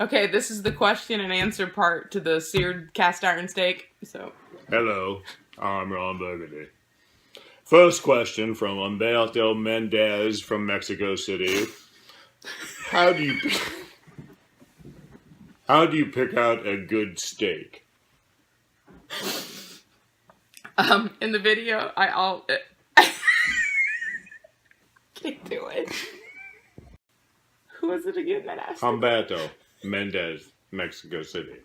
Okay, this is the question and answer part to the seared cast iron steak. So, Hello, I'm Ron Burgundy. First question from Humberto Mendez from Mexico City. How do you pick out a good steak? in the video, I'll can't do it. Who was it again that asked? Humberto Mendez, Mexico City.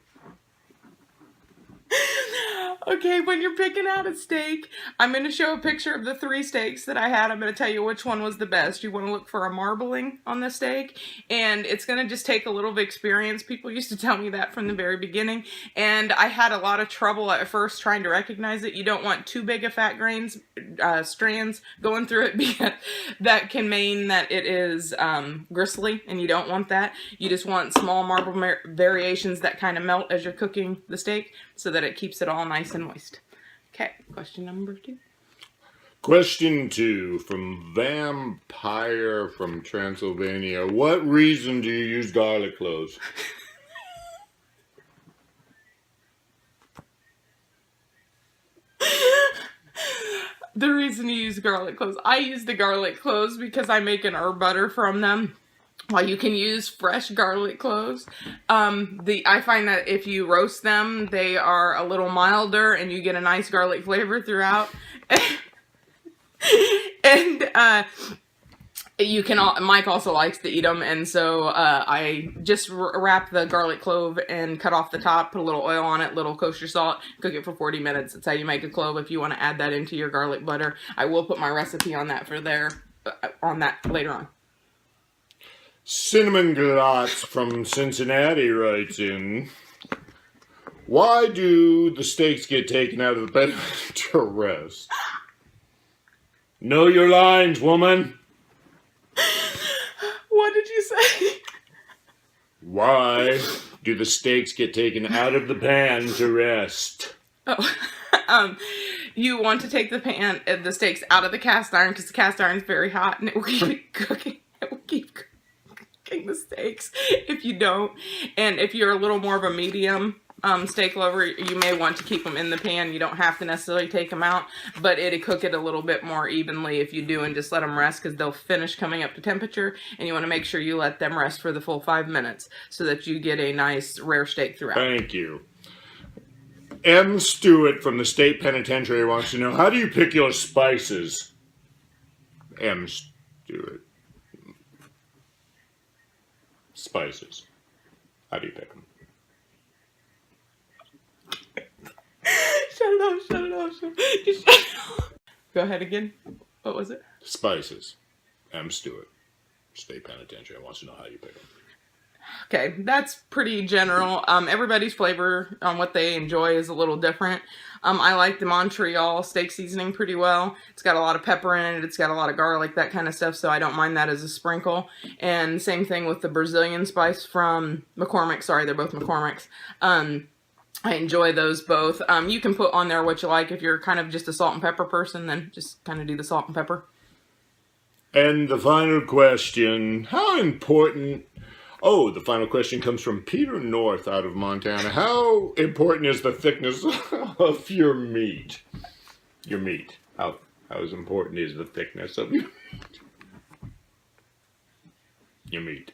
Okay, when you're picking out a steak, I'm going to show a picture of the 3 steaks that I had. I'm going to tell you which one was the best. You want to look for a marbling on the steak, and it's going to just take a little of experience. People used to tell me that from the very beginning, and I had a lot of trouble at first trying to recognize it. You don't want too big of fat strands going through it, because that can mean that it is gristly, and you don't want that. You just want small marble variations that kind of melt as you're cooking the steak, so that it keeps it all nice and moist. Okay, question number 2. Question 2 from Vampire from Transylvania. What reason do you use garlic cloves? The reason you use garlic cloves. I use the garlic cloves because I make an herb butter from them. While you can use fresh garlic cloves, I find that if you roast them, they are a little milder and you get a nice garlic flavor throughout. And you can. Mike also likes to eat them, and so I just wrap the garlic clove and cut off the top, put a little oil on it, little kosher salt, cook it for 40 minutes. That's how you make a clove. If you want to add that into your garlic butter, I will put my recipe on that later on. Cinnamon Glotz from Cincinnati writes in, why do the steaks get taken out of the pan to rest? Know your lines, woman. What did you say? Why do the steaks get taken out of the pan to rest? Oh, you want to take the steaks out of the cast iron because the cast iron is very hot and it will keep cooking. It will keep cooking the steaks if you don't. And if you're a little more of a medium steak lover, you may want to keep them in the pan. You don't have to necessarily take them out, but it'll cook it a little bit more evenly if you do, and just let them rest because they'll finish coming up to temperature, and you want to make sure you let them rest for the full 5 minutes so that you get a nice rare steak throughout. Thank you. M. Stewart from the State Penitentiary wants to know, how do you pick your spices? M. Stewart. Spices. How do you pick them? Shut it off. Go ahead again. What was it? Spices. M. Stewart, State Penitentiary, wants to know how you pick them. Okay, that's pretty general. Everybody's flavor on what they enjoy is a little different. I like the Montreal steak seasoning pretty well. It's got a lot of pepper in it. It's got a lot of garlic, that kind of stuff, so I don't mind that as a sprinkle. And same thing with the Brazilian spice from McCormick. Sorry, they're both McCormick's. I enjoy those both. You can put on there what you like. If you're kind of just a salt and pepper person, then just kind of do the salt and pepper. And the final question, how important... Oh, the final question comes from Peter North out of Montana. How important is the thickness of your meat? Your meat. How important is the thickness of your meat? Your meat.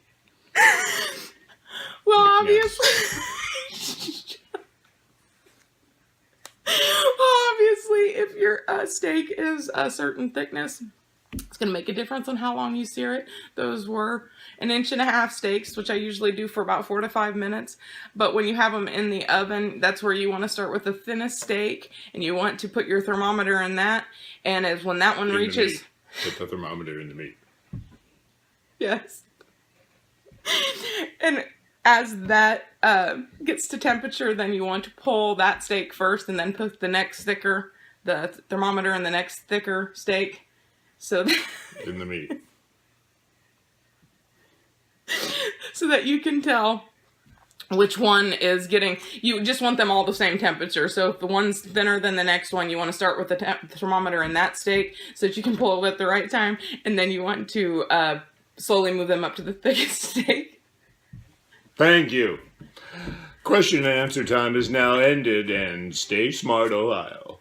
Well, obviously... Obviously, if your steak is a certain thickness, it's going to make a difference on how long you sear it. Those were 1.5 inch steaks, which I usually do for about 4 to 5 minutes. But when you have them in the oven, that's where you want to start with the thinnest steak, and you want to put your thermometer in that. And as when that one reaches... Put the thermometer in the meat. Yes. And as that gets to temperature, then you want to pull that steak first and then put the next thicker, the thermometer in the next thicker steak. So in the meat. So that you can tell which one is getting, you just want them all the same temperature. So if the one's thinner than the next one, you want to start with the thermometer in that steak so that you can pull it at the right time. And then you want to slowly move them up to the thickest steak. Thank you. Question and answer time is now ended, and stay smart, Ohio.